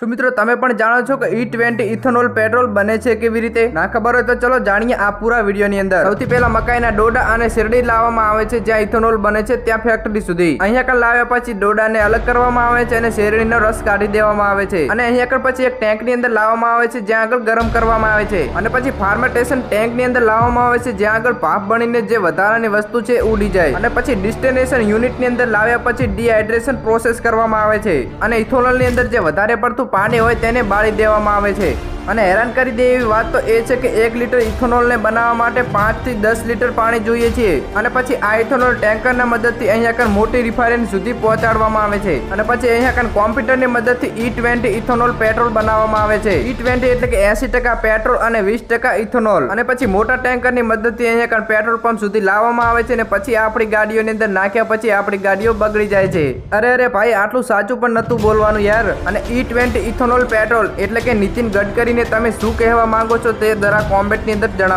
તો મિત્રો તમે પણ જાણો છો કે E20 ઇથેનોલ પેટ્રોલ બને છે કેવી રીતે? ના ખબર હોય તો ચલો જાણીએ આ પૂરા વિડીયોની અંદર। સૌથી પહેલા મકાઈના ડોડા અને શેરડી લાવવામાં આવે છે જ્યાં ઇથેનોલ બને છે ત્યાં ફેક્ટરી સુધી। અહીંયા કણ લાવ્યા પછી ડોડાને અલગ કરવામાં આવે છે અને શેરડીનો રસ કાઢી દેવામાં આવે છે અને અહીંયા કણ પછી એક ટેન્કની અંદર લાવવામાં આવે છે જ્યાં આગળ ગરમ કરવામાં આવે છે અને પછી ફાર્મેન્ટેશન ટેન્કની અંદર લાવવામાં આવે છે જ્યાં આગળ ભાપ બનીને જે વધારાની વસ્તુ છે ઉડી જાય અને પછી ડિસ્ટિલેશન યુનિટની અંદર લાવ્યા પછી ડિહાઇડ્રેશન પ્રોસેસ કરવામાં આવે છે અને ઇથેનોલની અંદર જે વધારે પડતું પાણી હોય તેને બાળી દેવામાં આવે છે। અને હેરાન કરી દે એવી વાત તો એ છે કે 1 લીટર ઇથેનોલને બનાવવા માટે 5 થી 10 લીટર પાણી જોઈએ છે અને પછી આ ઇથેનોલ ટેન્કરના મદદથી અહીંયા કણ મોટી રિફાઇનરી સુધી પહોંચાડવામાં આવે છે અને પછી અહીંયા કણ કોમ્પ્યુટરની મદદથી E20 ઇથેનોલ પેટ્રોલ બનાવવામાં આવે છે। E20 એટલે કે 80% પેટ્રોલ અને 20% ઇથેનોલ અને પછી મોટા ટેન્કરની મદદથી અહીંયા કણ પેટ્રોલ પંપ સુધી લાવવામાં આવે છે અને પછી આપણી ગાડીઓની અંદર નાખ્યા પછી આપણી ગાડીઓ બગડી જાય છે। અરે ભાઈ આટલું સાચું પણ નતું બોલવાનું યાર। અને E20 ઇથેનોલ પેટ્રોલ એટલે કે નીતિન ગડકરી તમે શું કહેવા માંગો છો તે જરા કોમેન્ટની અંદર જણાવજો।